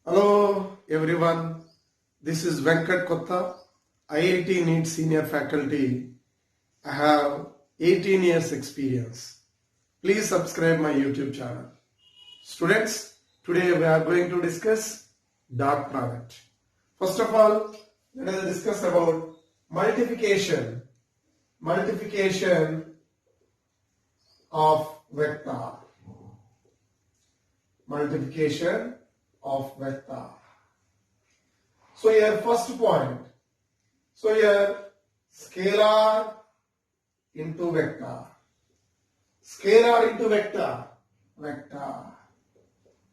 Hello everyone, this is Venkat Kotta, IIT NEET Senior Faculty. I have 18 years experience. Please subscribe my YouTube channel. Students, today we are going to discuss dot product. First of all, let us discuss about multiplication. Multiplication of vector. Multiplication of vector. So here first point. So here scalar into vector. Scalar into vector. Vector.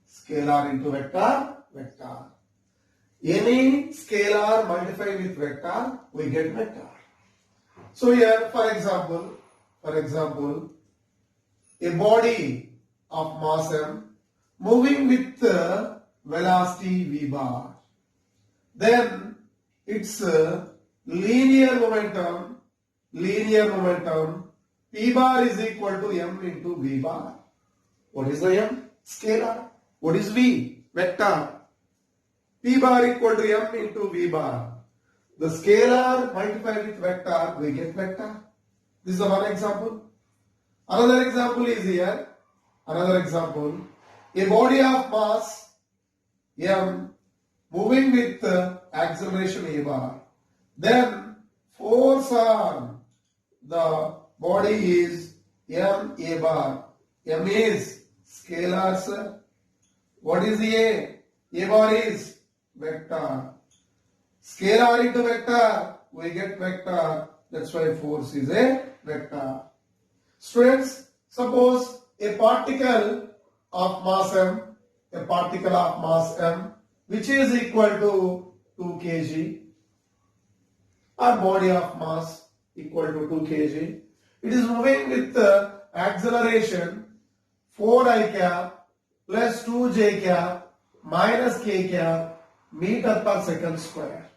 Scalar into vector. Vector. Any scalar multiplied with vector, we get vector. So here for example, a body of mass m moving with velocity v bar, then its linear momentum p bar is equal to m into v bar. What is the m? Scalar. What is v? Vector. P bar equal to m into v bar. The scalar multiplied with vector, we get vector. This is the one example. Another example is here. Another example. A body of mass m moving with acceleration a bar. Then force on the body is m a bar. M is scalar, sir. What is a? A bar is vector. Scalar into vector, we get vector. That's why force is a vector. Students, suppose a particle of mass m, which is equal to 2 kg, or body of mass equal to 2 kg. It is moving with acceleration 4i cap plus 2j cap minus k cap meter per second square.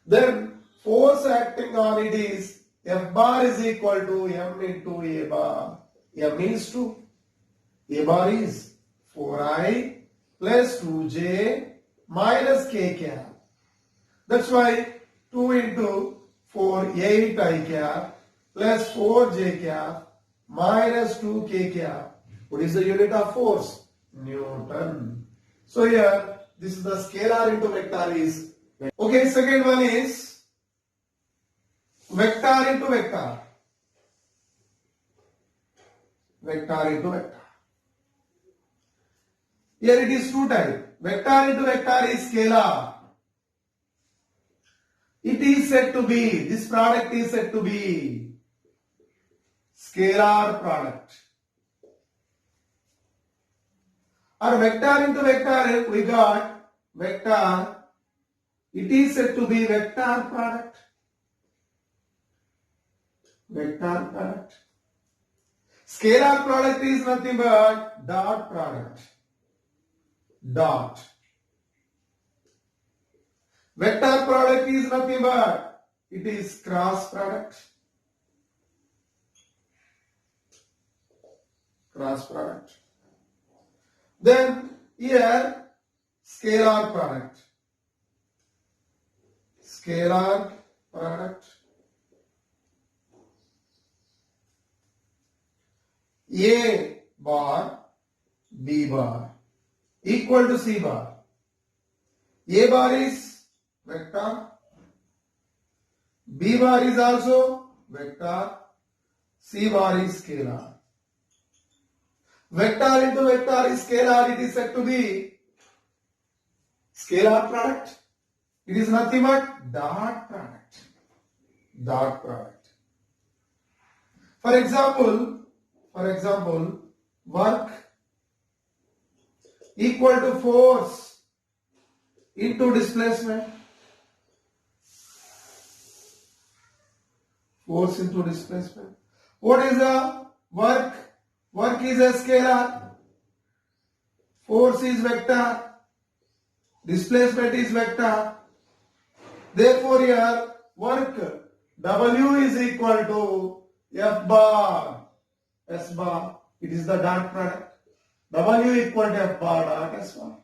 Then force acting on it is F bar is equal to m into a bar. M is 2. A bar is 4i plus 2j minus k cap. That's why 2 into 4, 8i cap plus 4j cap minus 2k cap. What is the unit of force? Newton. So here, this is the scalar into vector is. Okay, second one is vector into vector. Vector into vector. Here it is two types. Vector into vector is scalar. It is said to be, this product is said to be scalar product. Or vector into vector, we got vector. It is said to be vector product. Vector product. Scalar product is nothing but dot product. Dot. Vector product is nothing but it is cross product. Cross product. Then here scalar product. Scalar product. A bar, B bar equal to C bar. A bar is vector. B bar is also vector. C bar is scalar. Vector into vector is scalar. It is said to be scalar product. It is nothing but dot product. Dot product. For example, work equal to force into displacement. Force into displacement. What is the work? Work is a scalar. Force is vector. Displacement is vector. Therefore here work W is equal to F bar S bar. It is the dot product. W equal to F bar dot S bar.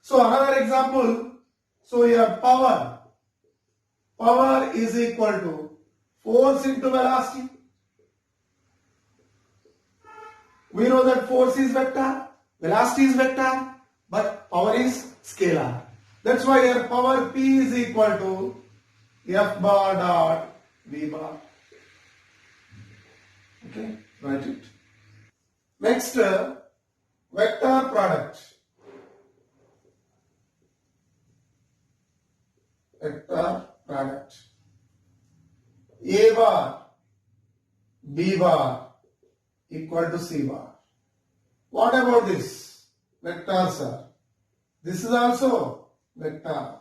So another example, so your power is equal to force into velocity. We know that force is vector, velocity is vector, but power is scalar. That's why your power P is equal to F bar dot V bar. Okay, write it. Next, vector product. Vector product. A bar, B bar equal to C bar. What about this? Vector, sir. This is also vector.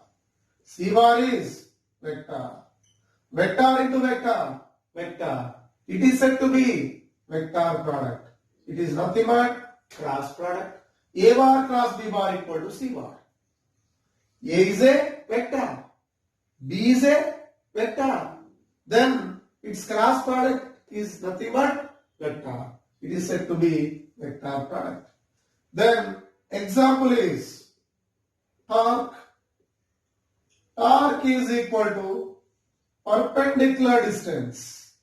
C bar is vector. Vector into vector, vector. It is said to be vector product. It is nothing but cross product. A bar cross B bar equal to C bar. A is a vector. B is a vector. Then its cross product is nothing but vector. It is said to be vector product. Then example is torque. Torque is equal to perpendicular distance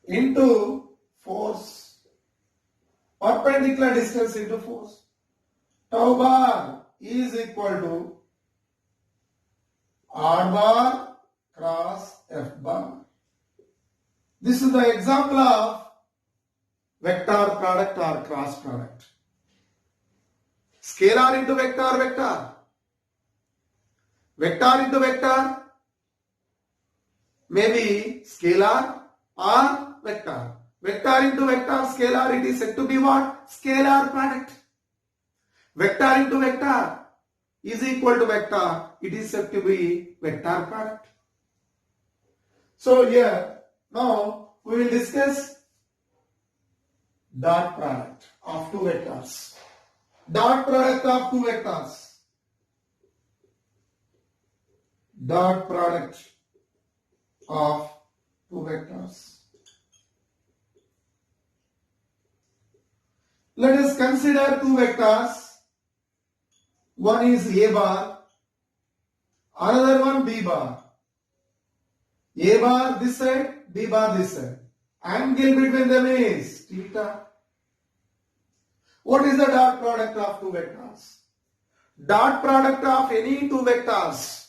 into force. Perpendicular distance into force. Tau bar is equal to R bar cross F bar. This is the example of vector product or cross product. Scalar into vector, vector. Vector into vector, maybe scalar or vector. Vector into vector, scalar, it is said to be what? Scalar product. Vector into vector is equal to vector, it is said to be vector product. So here, now we will discuss dot product of two vectors. Dot product of two vectors. Dot product of two vectors. Let us consider two vectors. One is A bar, another one B bar. A bar this side, B bar this side. Angle between them is theta. What is the dot product of two vectors? Dot product of any two vectors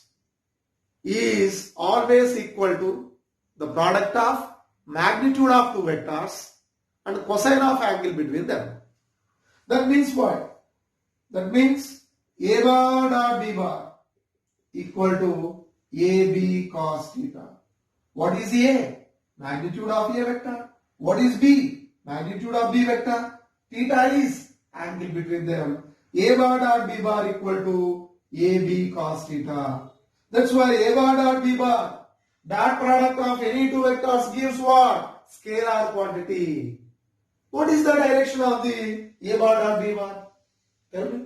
is always equal to the product of magnitude of two vectors and cosine of angle between them. That means what? That means A bar dot B bar equal to AB cos theta. What is A? Magnitude of A vector. What is B? Magnitude of B vector. Theta is angle between them. A bar dot B bar equal to AB cos theta. That's why A bar dot B bar, dot product of any two vectors gives what? Scalar quantity. What is the direction of the A bar dot B bar? Tell me.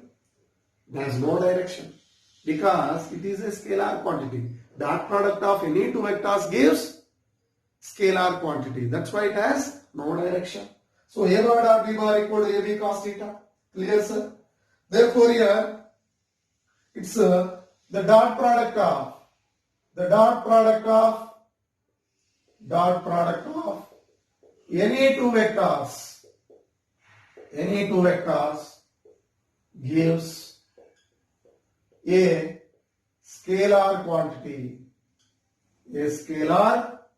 There is no direction because it is a scalar quantity. Dot product of any two vectors gives scalar quantity. That's why it has no direction. So A bar dot B bar equal to AB cos theta. Clear, sir? Therefore here it's the dot product of any two vectors gives a scalar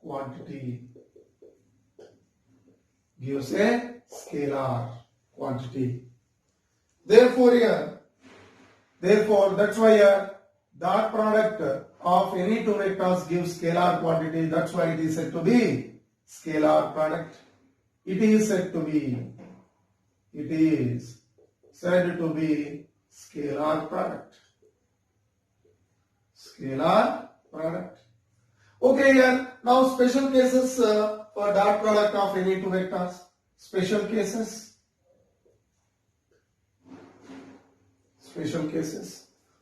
quantity. Gives a scalar quantity. Therefore that's why here dot product of any two vectors gives scalar quantity. That's why it is said to be scalar product. It is said to be scalar product. Scalar product. Okay, here now special cases for dot product of any two vectors. Special cases.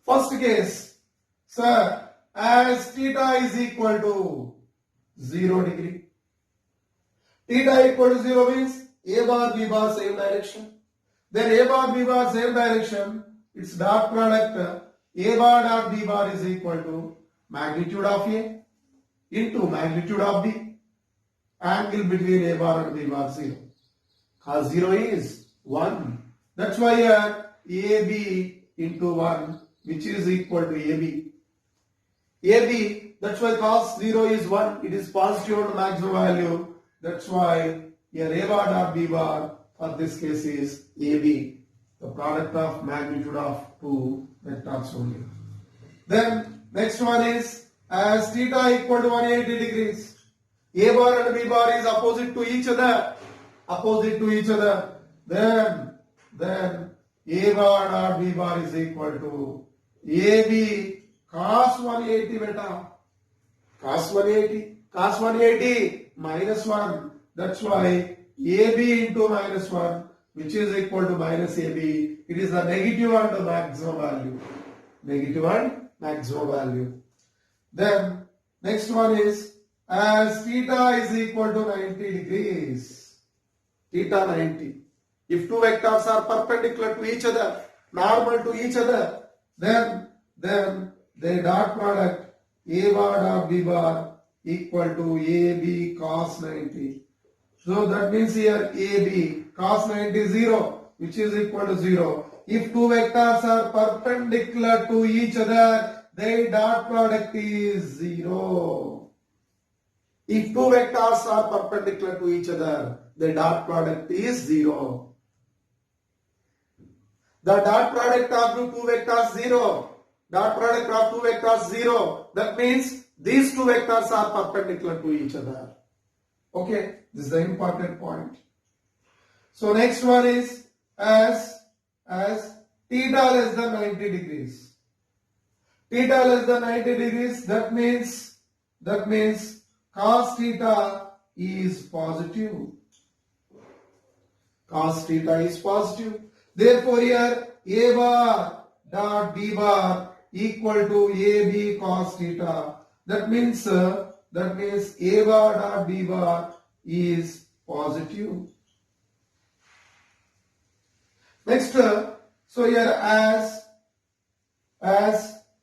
First case, sir, as theta is equal to 0 degree. Theta equal to 0 means A bar, B bar same direction. Then A bar, B bar same direction. its dot product A bar dot B bar is equal to magnitude of A into magnitude of B. Angle between A bar and B bar 0. Cos 0 is 1. That's why here AB into 1, which is equal to AB. AB, that's why cos 0 is 1. It is positive on the maximum value. That's why here A bar dot B bar for this case is AB. The product of magnitude of two vectors only. Then next one is as theta equal to 180 degrees. A bar and B bar is opposite to each other. Opposite to each other. Then A bar dot B bar is equal to AB cos 180 beta. Cos 180. Cos 180 minus 1. That's why AB into minus 1, which is equal to minus AB. It is the negative and the maximum value. Negative and maximum value. Then next one is as theta is equal to 90 degrees. Theta 90. If two vectors are perpendicular to each other, normal to each other, then the dot product A bar dot B bar equal to AB cos 90. So that means here AB cos 90 0, which is equal to 0. If two vectors are perpendicular to each other, their dot product is 0. If two vectors are perpendicular to each other, the dot product is 0. The dot product of two vectors 0. Dot product of two vectors 0. That means these two vectors are perpendicular to each other. Okay, this is the important point. So next one is as theta less than 90 degrees. Theta less than 90 degrees, that means cos theta is positive. Cos theta is positive. Therefore here A bar dot B bar equal to AB cos theta. That means A bar dot B bar is positive. Next, so here as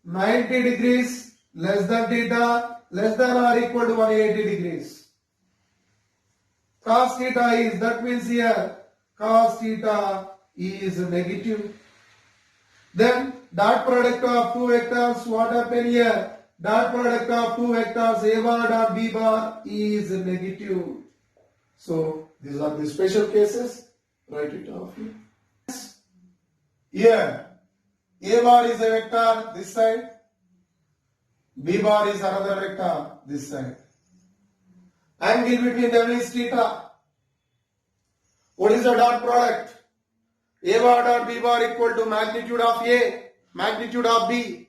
90 degrees less than theta less than or equal to 180 degrees. Cos theta is, that means here cos theta is negative. Then dot product of two vectors, what happen here? Dot product of two vectors A bar dot B bar is negative. So these are the special cases. Write it off here. Here A bar is a vector this side, B bar is another vector this side. Angle between them is theta. What is the dot product? A bar dot B bar equal to magnitude of A, magnitude of B,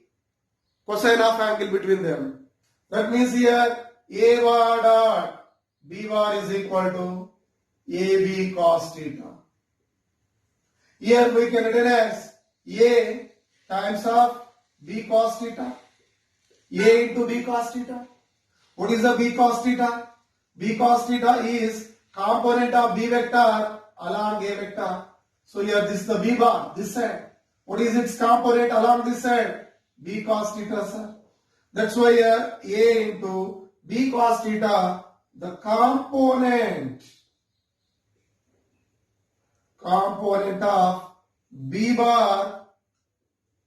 cosine of angle between them. That means here A bar dot B bar is equal to AB cos theta. Here we can write as A times of B cos theta. A into B cos theta. What is the B cos theta? B cos theta is component of B vector along A vector. So here this is the B bar, this side. What is its component along this side? B cos theta, sir. That's why here A into B cos theta, the component of B bar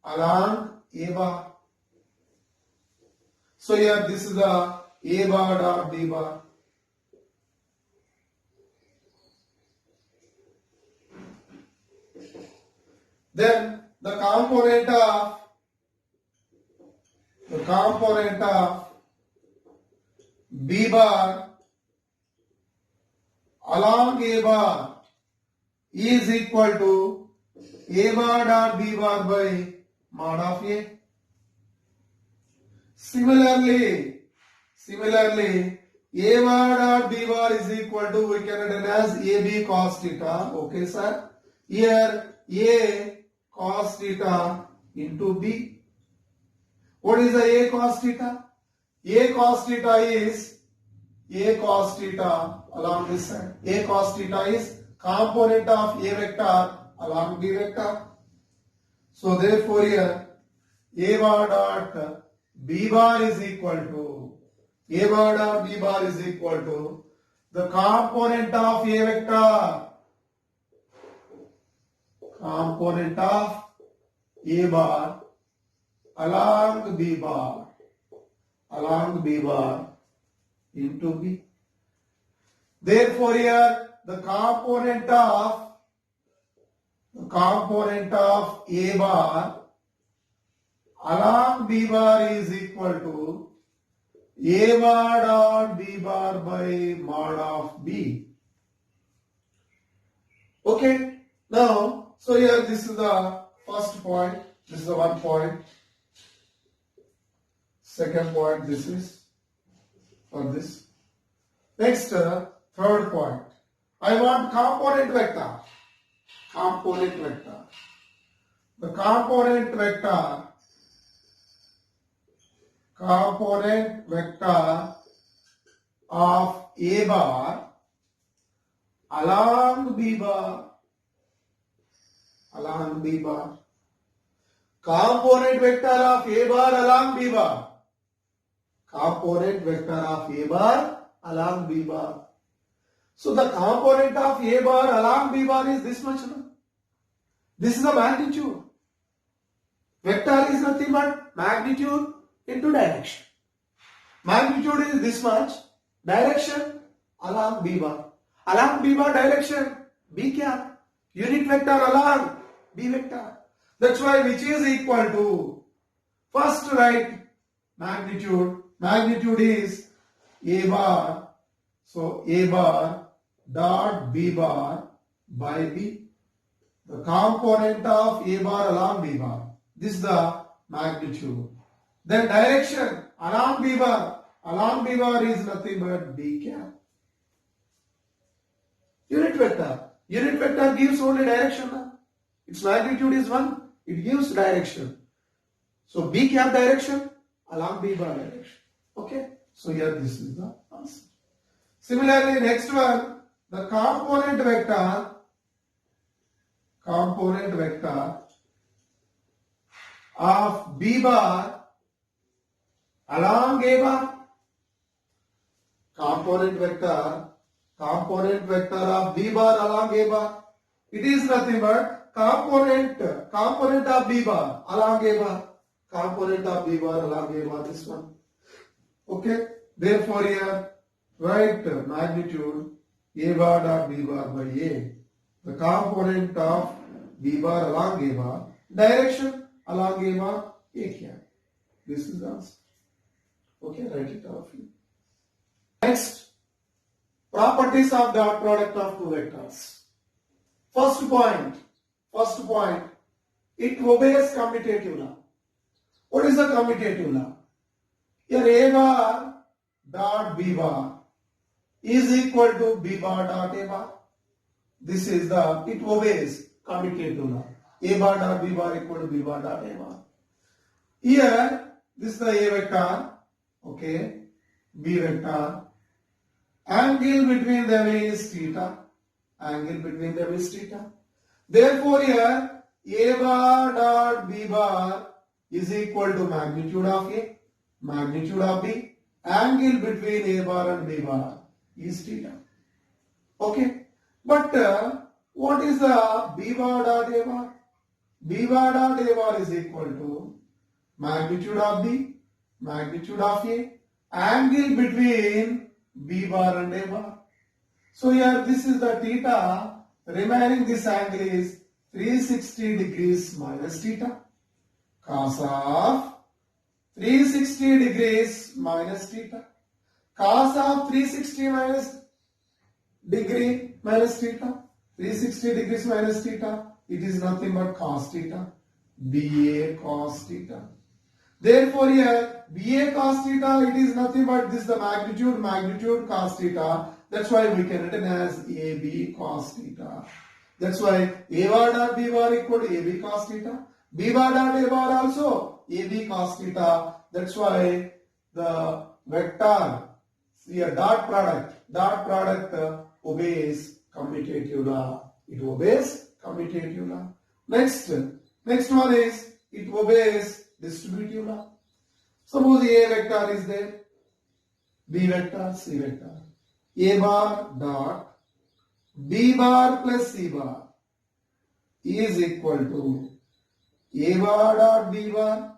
along A bar. So here this is the A bar dot B bar. Then the component of B bar along A bar is equal to A bar dot B bar by mod of A. Similarly, A bar dot B bar is equal to, we can write as AB cos theta. Okay, sir. Here A cos theta into B. What is the A cos theta? A cos theta is A cos theta along this side. A cos theta is component of A vector along B vector. So therefore here A bar dot B bar is equal to A bar dot B bar is equal to the component of A vector. Component of A bar along B bar into B. Therefore here the component of A bar along B bar is equal to A bar dot B bar by mod of B. Okay, now, so here this is the first point, this is the 1 point. Second point, this is for this. Next, third point. I want component vector. Component vector. The component vector of A bar along B bar. Component vector of A bar along B bar. Component vector of A bar along B bar. So the component of A bar along B bar is this much. No? This is the magnitude. Vector is nothing but magnitude into direction. Magnitude is this much. Direction along B bar. Along B bar direction. B cap. Unit vector along B vector. That's why which is equal to, first write magnitude. Magnitude is A bar. So A bar dot B bar by B. The component of A bar along B bar. This is the magnitude. Then direction along B bar. Along B bar is nothing but B cap. Unit vector. Unit vector gives only direction. Its magnitude is 1. It gives direction. So B cap direction along B bar direction. Okay. So here this is the answer. Similarly, next one, the component vector of B bar along A bar. Component vector of B bar along A bar. It is nothing but component of B bar along A bar. Component of B bar along A bar, this one. Okay. Therefore here write magnitude A bar dot B bar by A. The component of B bar along A bar. Direction along A bar, A cap. This is the answer. Okay, write it off. Next, properties of dot product of two vectors. First point, it obeys commutative law. What is the commutative law? Here A bar dot B bar is equal to B bar dot A bar. This is it obeys commutative law. A bar dot B bar equal to B bar dot A bar. Here, this is the A vector, okay, B vector. Angle between them is theta. Therefore here, A bar dot B bar is equal to magnitude of A, magnitude of B. Angle between A bar and B bar is theta. Okay. But what is the B bar dot A bar? B bar dot A bar is equal to magnitude of B, magnitude of A, angle between B bar and A bar. So here this is the theta, remaining this angle is 360 degrees minus theta. Cos of 360 degrees minus theta. Cos of 360 minus degree minus theta. 360 degrees minus theta. It is nothing but cos theta. BA cos theta. Therefore here BA cos theta, it is nothing but this the magnitude cos theta. That's why we can written as AB cos theta. That's why A bar dot B bar equal to AB cos theta. B bar dot A bar also AB cos theta. That's why the vector, here dot product obeys commutative law. It obeys commutative law. Next, Next one is it obeys distributive law. Suppose A vector is there, B vector, C vector. A bar dot B bar plus C bar is equal to A bar dot B bar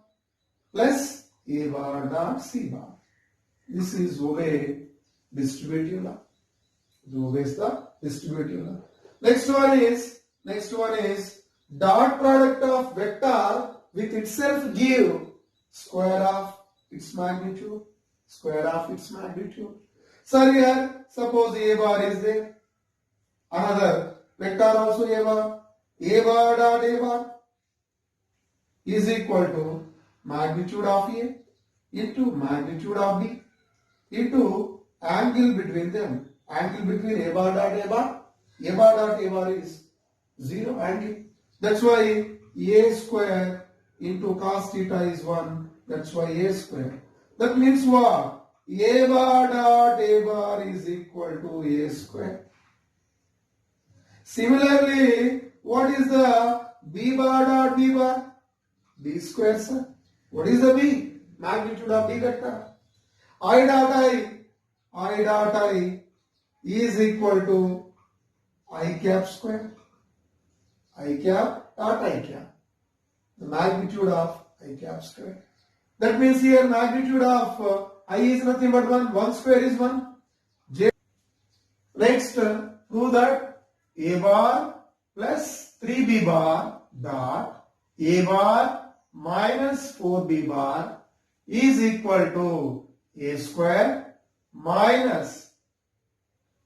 plus A bar dot C bar. This is obey distributive law. It obeys the distributive law. Next one is dot product of vector with itself give square of its magnitude. Square of its magnitude. So here, suppose A bar is there. Another vector also A bar. A bar dot A bar is equal to magnitude of A into magnitude of B into angle between them. Angle between A bar dot A bar. A bar dot A bar is 0 angle. That's why A square into cos theta is 1. That's why A square. That means what? A bar dot A bar is equal to A square. Similarly, what is the B bar dot B bar? B square, sir. What is the B? Magnitude of B vector. I dot I is equal to I cap square. I cap dot I cap. The magnitude of I cap square. That means here magnitude of I is nothing but 1. 1 square is 1. J. Next, prove that A bar plus 3B bar dot A bar minus 4B bar is equal to A square minus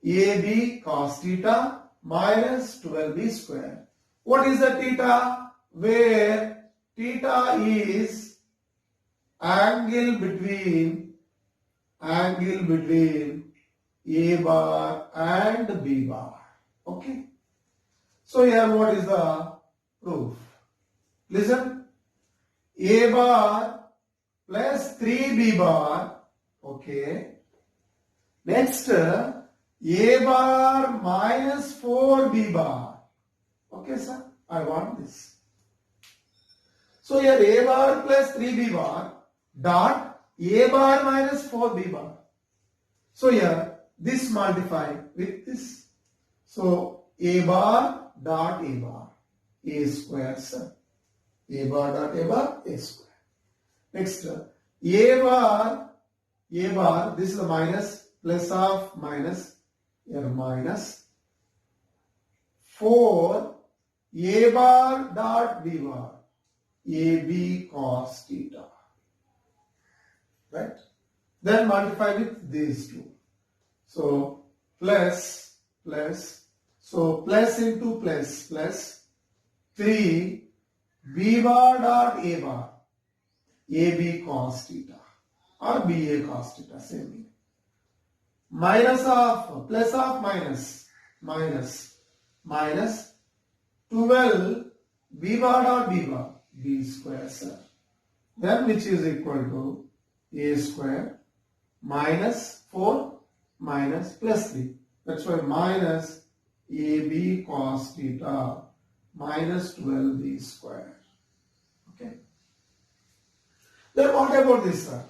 AB cos theta minus 12B square. What is the theta? Where theta is angle between A bar and B bar. Okay. So here what is the proof? Listen. A bar plus 3B bar. Okay. Next, A bar minus 4B bar. Okay, sir. I want this. So here A bar plus 3B bar dot A bar minus 4B bar. So here this multiply with this. So A bar dot A bar. A square, sir. A bar dot A bar, A square. Next, A bar, this is a minus, plus of minus, here minus 4 A bar dot B bar. AB cos theta. Right? Then multiply with these two. So plus, so plus into plus 3 B bar dot A bar. AB cos theta or BA cos theta, same thing. Minus of, plus of minus 12 B bar dot B bar. B square, sir. Then which is equal to A square minus 4 minus plus 3. That's why minus AB cos theta minus 12B square. Okay. Then what about this, sir?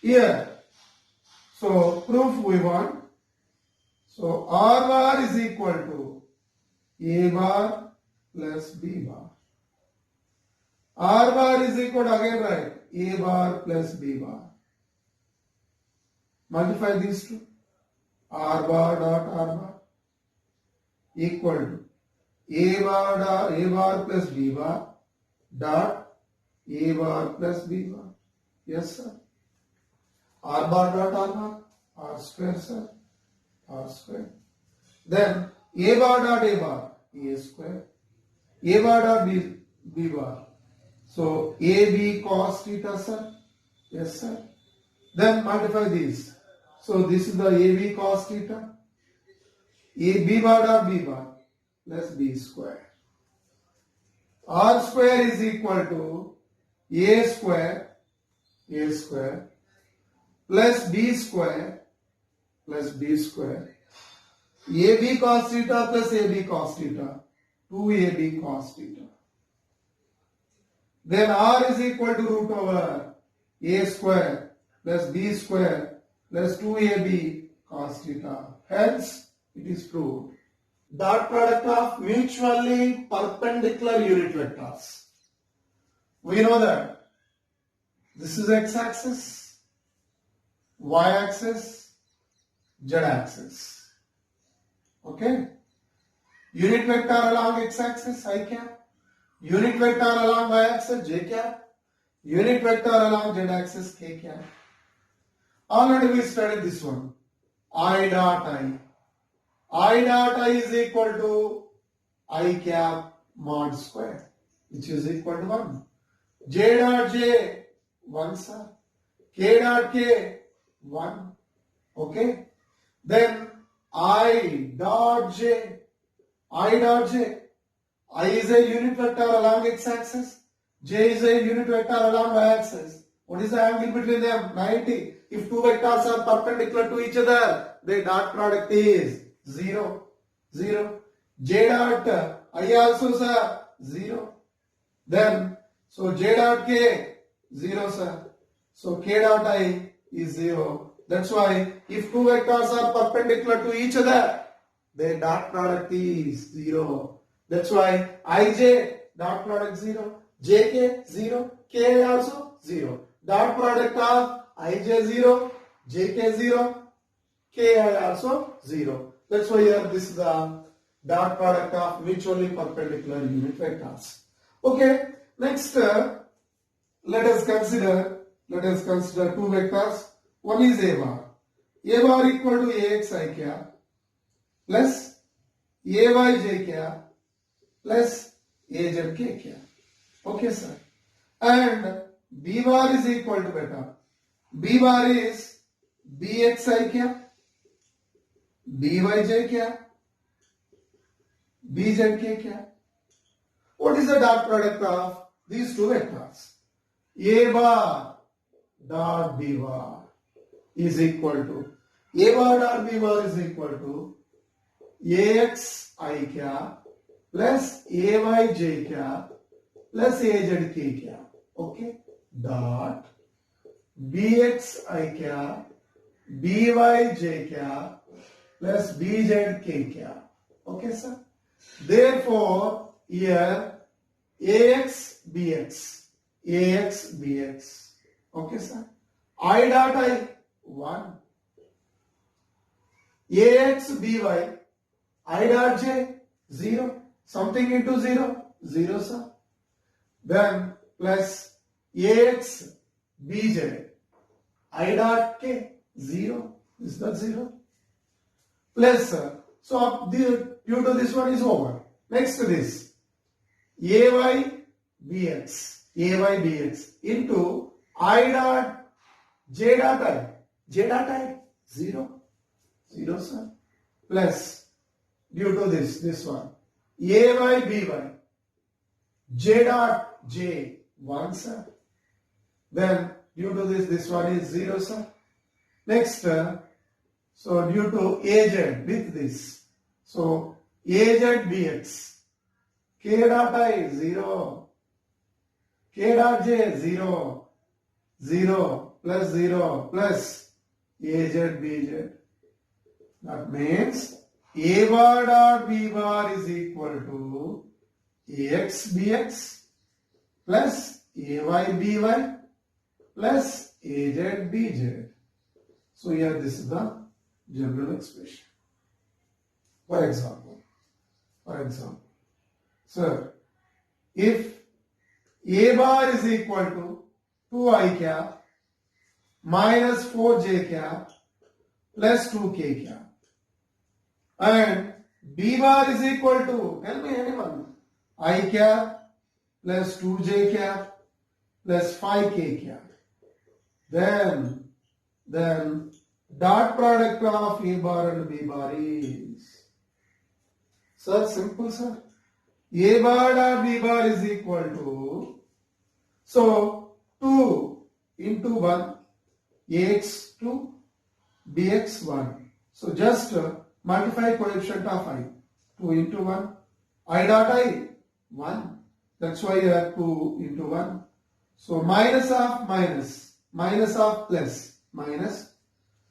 Here. So proof we want. So R bar is equal to A bar plus B bar. R bar is equal to, again write, A bar plus B bar. Multiply these two. R bar dot R bar equal to A bar plus B bar dot A bar plus B bar. Yes, sir. R bar dot R bar. R square, sir. R square. Then A bar dot A bar. A square. A bar dot B bar. So AB cos theta, sir. Yes, sir. Then multiply these. So this is the AB cos theta. B bar dot B bar plus B square. R square is equal to A square plus B square plus B square. AB cos theta plus AB cos theta. 2AB cos theta. Then R is equal to root over A square plus B square plus 2AB cos theta. Hence, it is proved. Dot product of mutually perpendicular unit vectors. We know that this is x-axis, y-axis, z-axis. Okay? Unit vector along x-axis, I cap. Unit vector along y-axis, j cap. Unit vector along z-axis, k cap. Already we studied this one. I dot I. I dot I is equal to I cap mod square, which is equal to 1. J dot j, 1 sir. K dot k, 1. Okay. Then I dot j. I dot j. I is a unit vector along x-axis. J is a unit vector along y-axis. What is the angle between them? 90. If two vectors are perpendicular to each other, their dot product is 0. 0. J dot I also sir 0. Then so j dot k 0 sir. So k dot I is 0. That's why if two vectors are perpendicular to each other, their dot product is 0. That's why ij dot product 0, jk 0, ki also 0. Dot product of ij 0, jk 0, ki also 0. That's why here this is the dot product of mutually perpendicular unit vectors. Okay, next let us consider two vectors. One is a bar. A bar equal to ax I cap plus ay j cap plus az k cap. Okay, sir. And b bar is equal to beta. B bar is bxi cap, byj cap, bzk cap. What is the dot product of these two vectors? A bar dot b bar is equal to a bar dot b bar is equal to ax I cap plus ay j cap plus az k cap. Okay, dot bx I cap by j cap plus bz k cap. Okay, sir. Therefore, here ax bx. Okay, sir. I dot I 1. Ax by I dot j 0. Something into 0, 0, sir. Then plus ax bj I dot k 0. Is that 0? Plus, sir. So due to this one is over. Next to this, ay bx into I dot j dot I 0, 0, sir. Plus due to this one, ay by j dot j 1, sir. Then due to this one is 0, sir. Next, so due to az with this, so az bx, k dot I 0, k dot j 0, 0 plus 0 plus az bz. That means a bar dot b bar is equal to ax bx plus ay by plus az bz. So here this is the general expression. For example, sir, if a bar is equal to 2i cap minus 4j cap plus 2k cap and b bar is equal to, tell me anyone, I cap plus 2j cap plus 5k cap, then dot product of a bar and b bar is, sir, simple, sir. A bar dot b bar is equal to, so 2 into 1, ax 2, bx 1. So just multiply coefficient of I. 2 into 1, I dot I 1. That's why you have 2 into 1. So minus of minus, minus of plus, minus.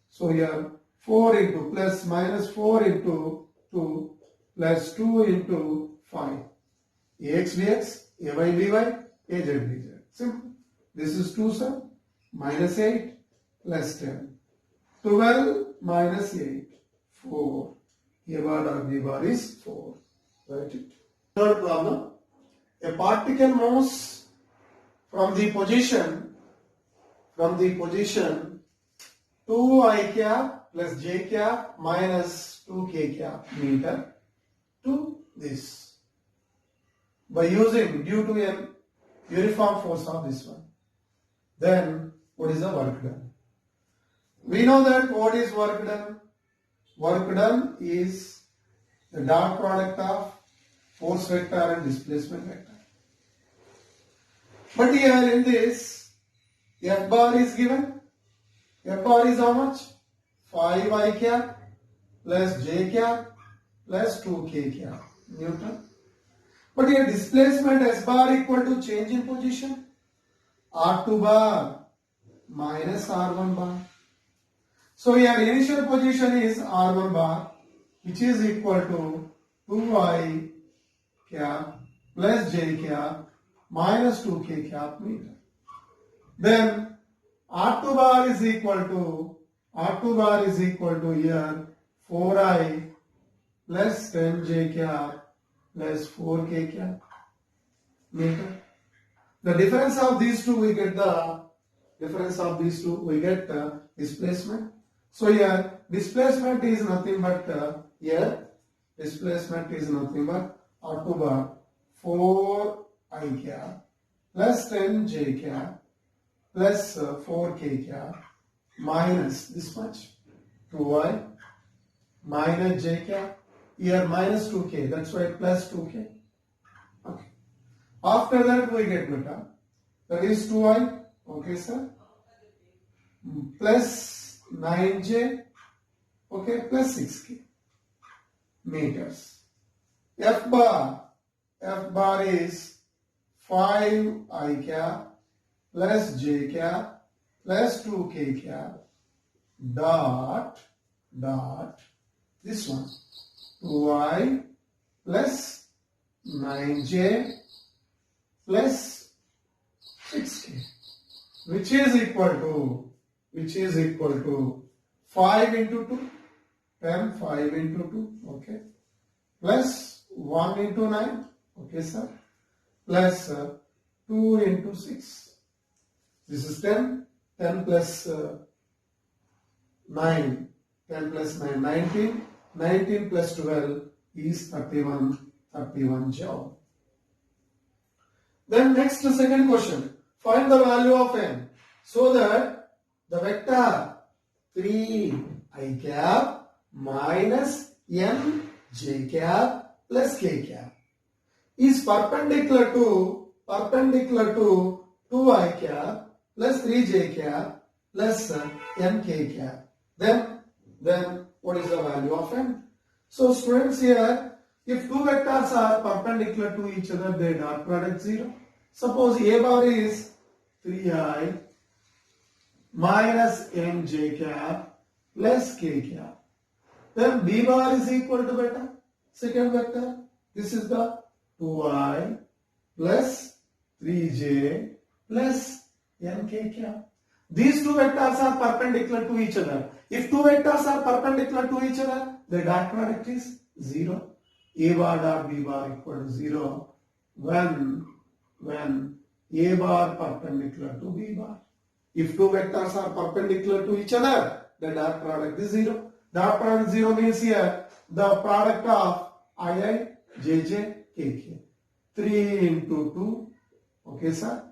So here 4 into plus minus 4 into 2 plus 2 into 5. Ax bx, ay by, az dz. Simple. This is 2 sir. Minus 8 plus 10. 12 minus 8. 4. A bar or b bar is 4. Write it. Third problem. A particle moves from the position 2i cap plus j cap minus 2k cap meter to this by using due to a uniform force of this one. Then what is the work done? We know that what is work done? Work done is the dot product of force vector and displacement vector. But here in this, F bar is given. F bar is how much? 5i cap plus j cap plus 2k cap Newton. But here displacement S bar equal to change in position. R2 bar minus R1 bar. So here initial position is R1 bar, which is equal to 2i cap plus j cap minus 2k cap meter. Then R2 bar is equal to here 4i plus 10j cap plus 4k cap meter. The difference of these two we get displacement. So here displacement is nothing but R2 bar 4i cap plus 10j cap plus 4k cap minus this much 2i minus j cap, here minus 2k, that's why plus 2k. Okay. After that we get beta, that is 2i, okay sir, plus 9j, okay, plus 6k meters. F bar is 5i cap plus j cap plus 2k cap dot this one 2i plus 9j plus 6k, which is equal to 5 into 2, 10, 5 into 2, okay, plus 1 into 9, okay sir, plus 2 into 6. This is 10, 10 plus 9, 10 plus 9, 19, 19 plus 12 is 31 joule. Then next second question, find the value of n so that the vector 3i cap minus n j cap plus k cap is perpendicular to 2i cap plus 3j cap plus nk cap. Then what is the value of n? So students, here if two vectors are perpendicular to each other, their dot product 0. Suppose a bar is 3i minus nj cap plus k cap. Then b bar is equal to beta, second vector. This is the 2i plus 3j plus nk cap. These two vectors are perpendicular to each other. If two vectors are perpendicular to each other, the dot product is 0. A bar dot b bar equal to 0 when a bar perpendicular to b bar. If two vectors are perpendicular to each other, the dot product is 0. Dot product 0 means here the product of ii, jj, kk. 3 into 2, okay sir.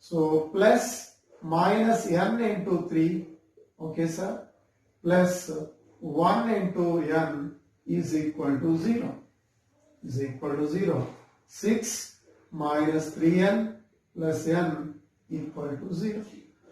So plus minus n into 3, okay sir, plus 1 into n is equal to 0. 6 minus 3n plus n equal to 0.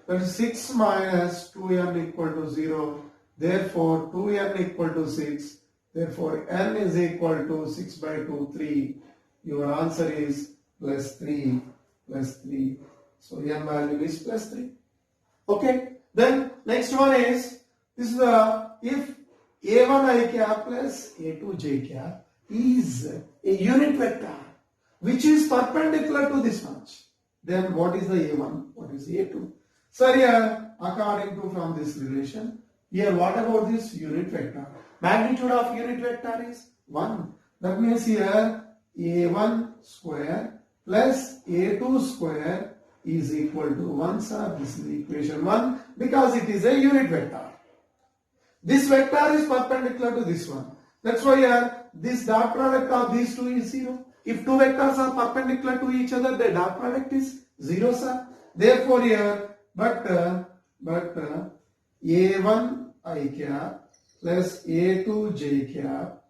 That is 6 minus 2n equal to 0. Therefore 2n equal to 6. Therefore n is equal to 6 by 2, 3. Your answer is plus 3 plus 3. So n value is plus 3. Okay. Then next one is this is the if a1 I cap plus a2 j cap is a unit vector which is perpendicular to this much. Then what is the a1? What is a2? So here according to from this relation, here what about this unit vector? Magnitude of unit vector is 1. That means here a1 square plus a2 square is equal to 1, sir. This is equation 1 because it is a unit vector. This vector is perpendicular to this one. That's why here this dot product of these two is 0. If two vectors are perpendicular to each other, the dot product is 0, sir. Therefore here, but a1 I cap plus a2 j cap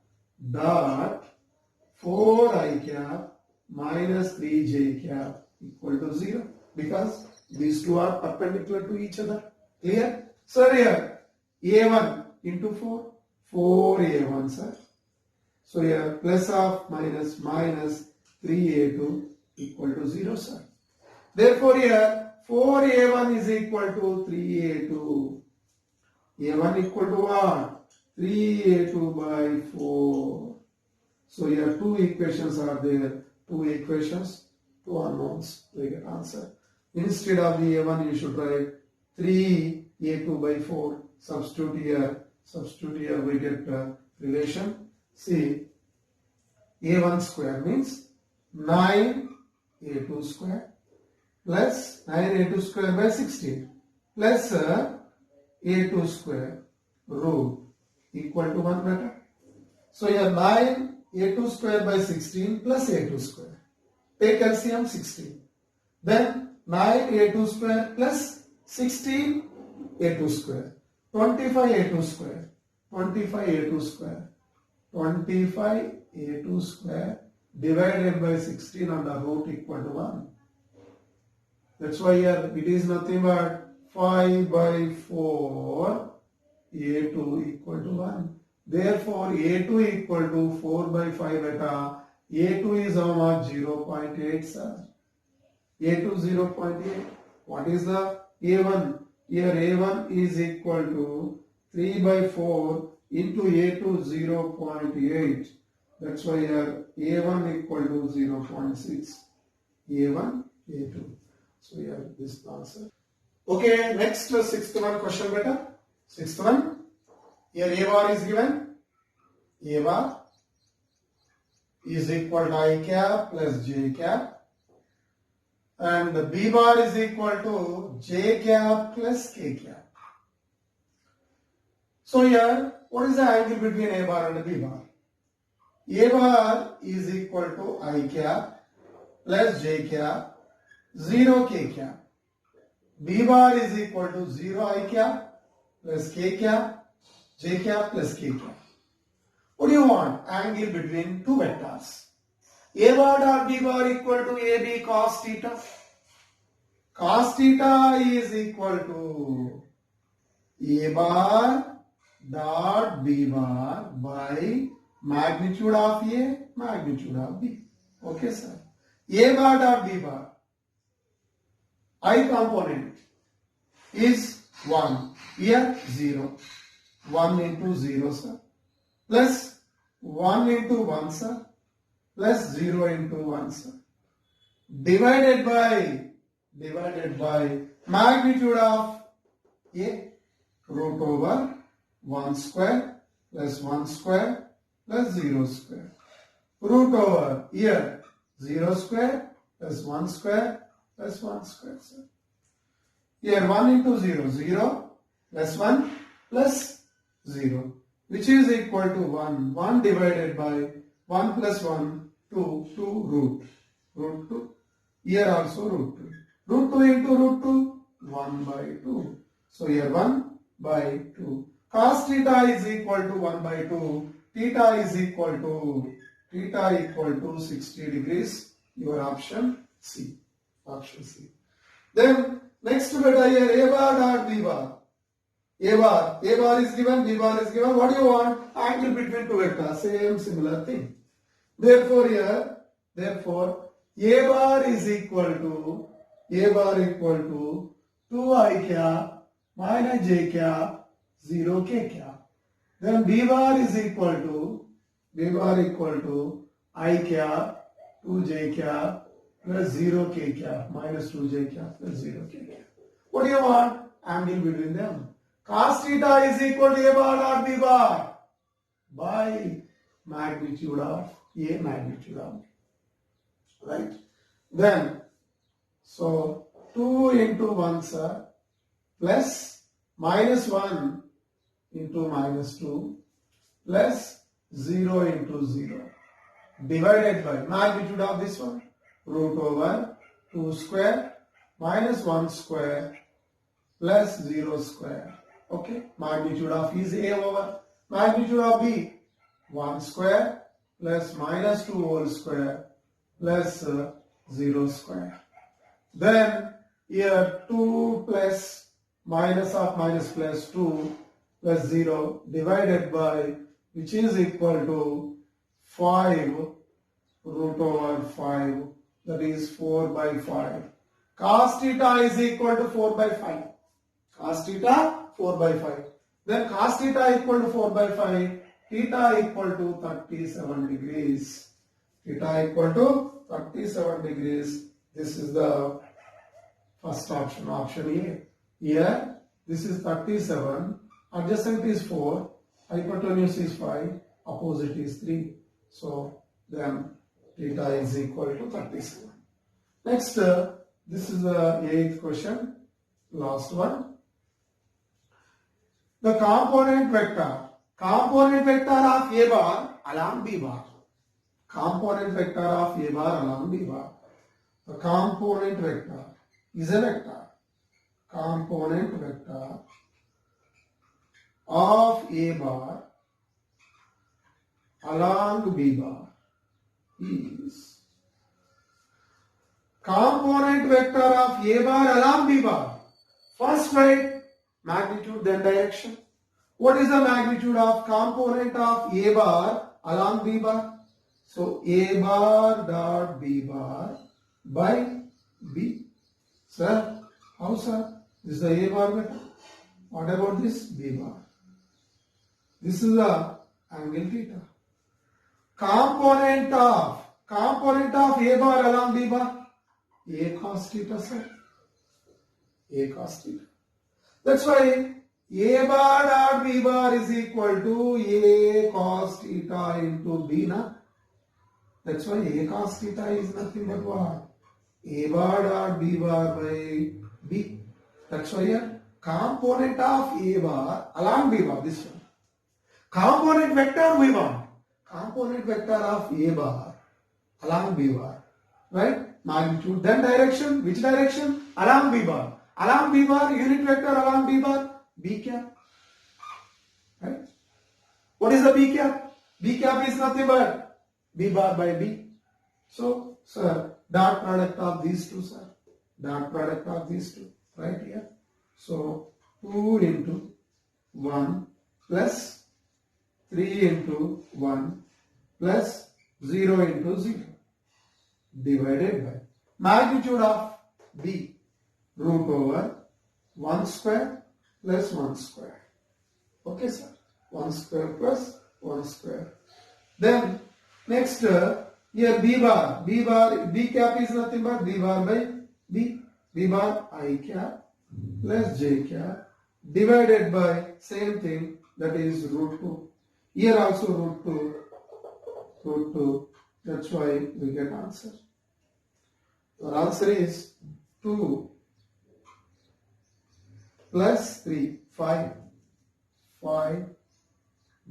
dot 4 I cap minus 3 j cap equal to 0 because these two are perpendicular to each other. Clear? So here a1 into 4, 4a1, sir. So here plus of minus 3a2 equal to 0, sir. Therefore here 4a1 is equal to 3a2. a1 equal to what? 3a2 by 4. So here two equations are there. Two equations, two unknowns. We get answer. Instead of the a1 you should write 3a2 by 4. Substitute here we get relation. See, a1 square means 9a2 square plus 9a2 square by 16 plus a2 square root equal to 1 better. So here 9a2 square by 16 plus a2 square. Take LCM 16. Then 9a2 square plus 16 a2 square. 25a2 square. 25a2 square. 25a2 square divided by 16 on the root equal to 1. That's why here it is nothing but 5 by 4 a2 equal to 1. Therefore a2 equal to 4 by 5 beta. a2 is how much? 0.8, sir. a2 0.8. What is the a1? Here a1 is equal to 3 by 4 into a2 0.8. That's why here a1 equal to 0.6. a1, a2. So here this is the answer. Okay, next sixth one question beta. Sixth one. Here a bar is given. A bar is equal to I cap plus j cap. And the B bar is equal to j cap plus k cap. So here, what is the angle between A bar and B bar? A bar is equal to I cap plus j cap, 0 k cap. B bar is equal to 0 I cap plus k cap, j cap plus k cap. What do you want? Angle between two vectors. A bar dot B bar equal to AB cos theta. Cos theta is equal to A bar dot B bar by magnitude of A, magnitude of B. Okay, sir. A bar dot B bar. I component is 1. Here 0. 1 into 0, sir. Plus 1 into 1, sir. Plus 0 into 1, sir. Divided by magnitude of A, root over 1 square plus 1 square plus 0 square. Root over here 0 square plus 1 square plus 1 square, sir. Here 1 into 0, 0 plus 1 plus 0, which is equal to 1. 1 divided by 1 plus 1, 2, 2 root 2. Here also root 2. Root 2 into root 2, 1 by 2. So here 1 by 2. Cos theta is equal to 1 by 2. Theta is equal to 60 degrees. Your option C. Option C. Then next beta here A bar dot B bar. A bar is given, B bar is given. What do you want? Angle between two vectors. Same similar thing. Therefore A bar is equal to 2I cap minus j cap 0 k cap. Then B bar is equal to I cap 2j cap plus 0 k cap minus 2j cap plus 0 k cap. What do you want? Angle between them. Cos theta is equal to A bar dot B bar by magnitude of A magnitude of B. Right? Then, so 2 into 1 sir plus minus 1 into minus 2 plus 0 into 0 divided by magnitude of this one root over 2 square minus 1 square plus 0 square. Okay, magnitude of is A over magnitude of B 1 square plus minus 2 whole square plus 0 square. Then here 2 plus minus of minus plus 2 plus 0 divided by which is equal to 5 root over 5, that is 4 by 5. Cos theta is equal to 4 by 5. Cos theta 4 by 5. Then cos theta equal to 4 by 5. Theta equal to 37 degrees. Theta equal to 37 degrees. This is the first option, option A. Here, this is 37. Adjacent is 4. Hypotenuse is 5. Opposite is 3. So, then theta is equal to 37. Next, this is the 8th question. Last one. The component vector of A bar along B bar. Component vector of A bar along B bar. The component vector is a vector. Component vector of A bar along B bar is component vector of A bar along B bar. First write magnitude, then direction. What is the magnitude of component of A bar along B bar? So A bar dot B bar by B. Sir, how sir? This is the A bar vector. What about this B bar? This is the angle theta. Component of A bar along B bar, A cos theta, sir. A cos theta. That's why A bar dot B bar is equal to A cos theta into B, na? That's why A cos theta is nothing but what? A bar dot B bar by B. That's why here component of A bar along B bar, this one. Component vector we want. Component vector of A bar along B bar. Right? Magnitude. Then direction. Which direction? Along B bar. Along B bar, unit vector along B bar, B cap. Right? What is the B cap? B cap is nothing but B bar by B. So, sir, dot product of these two, sir. Dot product of these two. Right here. So, 2 into 1 plus 3 into 1 plus 0 into 0 divided by magnitude of B root over 1 square plus 1 square. Okay, sir. 1 square plus 1 square. Then next here B bar. B cap is nothing but B bar by B. B bar I cap plus J cap divided by same thing, that is root 2. Here also root 2. That's why we get answer. Our answer is 2 plus 3, 5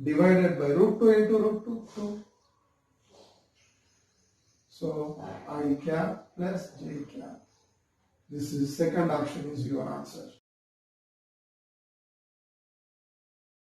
divided by root 2 into root 2. So I cap plus J cap. This is second option is your answer.